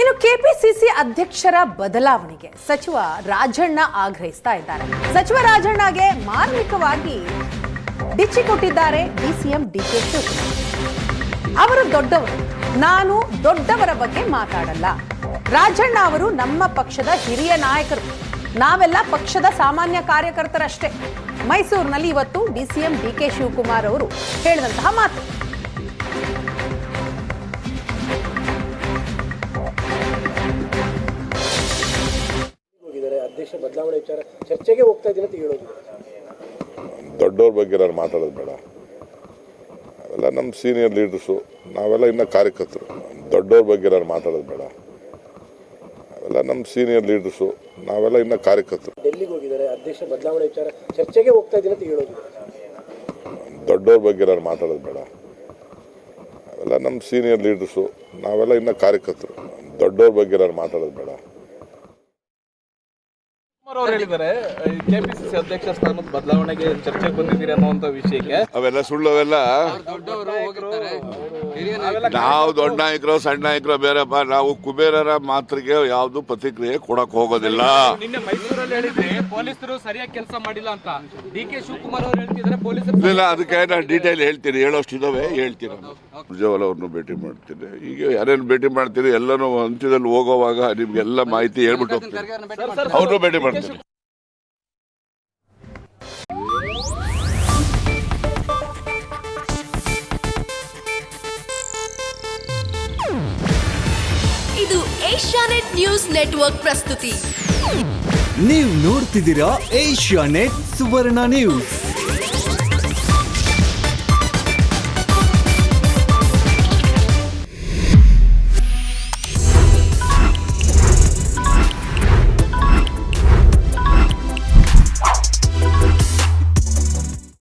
ಇನ್ನು ಕೆಪಿಸಿಸಿ ಅಧ್ಯಕ್ಷರ ಬದಲಾವಣೆಗೆ ಸಚಿವ ರಾಜಣ್ಣ ಆಗ್ರಹಿಸ್ತಾ ಇದ್ದಾರೆ. ಸಚಿವ ರಾಜಣ್ಣಗೆ ಮಾರ್ಮಿಕವಾಗಿ ಡಿಚ್ಚಿ ಕೊಟ್ಟಿದ್ದಾರೆ ಡಿಸಿಎಂ ಡಿಕೆ ಶಿವಕುಮಾರ್. ಅವರು ದೊಡ್ಡವರು, ನಾನು ದೊಡ್ಡವರ ಬಗ್ಗೆ ಮಾತಾಡಲ್ಲ. ರಾಜಣ್ಣ ಅವರು ನಮ್ಮ ಪಕ್ಷದ ಹಿರಿಯ ನಾಯಕರು, ನಾವೆಲ್ಲ ಪಕ್ಷದ ಸಾಮಾನ್ಯ ಕಾರ್ಯಕರ್ತರಷ್ಟೇ. ಮೈಸೂರಿನಲ್ಲಿ ಇವತ್ತು ಡಿಸಿಎಂ ಡಿಕೆ ಶಿವಕುಮಾರ್ ಅವರು ಹೇಳಿದಂತಹ ಮಾತು. ಅಧ್ಯಕ್ಷ ಬದಲಾವಣೆ ವಿಚಾರ ಚರ್ಚೆಗೆ ಹೋಗ್ತಾ ಇದ್ದೀನಿ ಅಂತ ಹೇಳೋದು. ದೊಡ್ಡವ್ರ ಬಗ್ಗೆ ನಾನು ಮಾತಾಡೋದು ಬೇಡ. ಅವೆಲ್ಲ ನಮ್ಮ ಸೀನಿಯರ್ ಲೀಡರ್ಸು, ನಾವೆಲ್ಲ ಇನ್ನು ಕಾರ್ಯಕರ್ತರು. ದೊಡ್ಡವ್ರ ಬಗ್ಗೆ ನಾನು ಮಾತಾಡೋದು ಬೇಡ. ಅವೆಲ್ಲ ನಮ್ಮ ಸೀನಿಯರ್ ಲೀಡರ್ಸು, ನಾವೆಲ್ಲ ಇನ್ನು ಕಾರ್ಯಕರ್ತರು. ಡೆಲ್ಲಿಗೆ ಹೋಗಿದ್ದಾರೆ, ಅಧ್ಯಕ್ಷ ಬದಲಾವಣೆ ವಿಚಾರ ಚರ್ಚೆಗೆ ಹೋಗ್ತಾ ಇದ್ದೀನಿ ಅಂತ ಹೇಳೋದು. ದೊಡ್ಡವ್ರ ಬಗ್ಗೆ ನಾನು ಮಾತಾಡೋದು ಬೇಡ. ಅವೆಲ್ಲ ನಮ್ಮ ಸೀನಿಯರ್ ಲೀಡರ್ಸು, ನಾವೆಲ್ಲ ಇನ್ನು ಕಾರ್ಯಕರ್ತರು. ದೊಡ್ಡವ್ರ ಬಗ್ಗೆ ನಾನು ಮಾತಾಡೋದು ಬೇಡ. ಅವರು ಹೇಳಿದ್ದಾರೆ ಕೆಪಿಸಿಸಿ ಅಧ್ಯಕ್ಷ ಸ್ಥಾನದ ಬದಲಾವಣೆಗೆ ಚರ್ಚೆಗೆ ಬಂದಿದ್ದೀರಿ ಅನ್ನುವಂತ ವಿಷಯಕ್ಕೆ. ಅವೆಲ್ಲ ಸುಳ್ಳು. ಅವೆಲ್ಲ ನಾವು ದೊಡ್ಡ ನಾಯಕರು ಸಣ್ಣ ನಾಯಕರು ಬೇರೆಪ್ಪ. ನಾವು ಕುಬೇರರ ಮಾತ್ರಿಗೆ ಯಾವ್ದು ಪ್ರತಿಕ್ರಿಯೆ ಕೊಡಕ್ ಹೋಗೋದಿಲ್ಲ. ನಿನ್ನೆ ಮೈಸೂರಲ್ಲಿ ಹೇಳಿದ್ರೆ ಪೊಲೀಸರು ಸರಿಯಾಗಿ ಕೆಲಸ ಮಾಡಿಲ್ಲ ಅಂತ ಡಿಕೆ ಶಿವಕುಮಾರ್ ಅವರು ಹೇಳ್ತಿದ್ದಾರೆ. ಪೊಲೀಸರು ಇಲ್ಲ, ಅದಕ್ಕೆ ನಾನು ಡೀಟೇಲ್ ಹೇಳ್ತೀನಿ. ಹೇಳೋಷ್ಟಿದಾವೆ ಹೇಳ್ತೀನಿ. ಪ್ರಜ್ವಲ್ ಅವ್ರನ್ನು ಭೇಟಿ ಮಾಡ್ತೀನಿ. ಈಗ ಯಾರೇನು ಭೇಟಿ ಮಾಡ್ತೀನಿ ಎಲ್ಲನೂ ಅಂತ್ಯದಲ್ಲಿ ಹೋಗೋವಾಗ ನಿಮ್ಗೆಲ್ಲ ಮಾಹಿತಿ ಹೇಳ್ಬಿಟ್ಟು ಹೋಗ್ತೀನಿ. ಅವ್ರನ್ನೂ ಭೇಟಿ ಮಾಡ್ತೀನಿ. ಇದು ಏಷ್ಯಾನೆಟ್ ನ್ಯೂಸ್ ನೆಟ್ವರ್ಕ್ ಪ್ರಸ್ತುತಿ. ನೀವು ನೋಡ್ತಿದ್ದೀರಾ ಏಷ್ಯಾನೆಟ್ ಸುವರ್ಣ ನ್ಯೂಸ್.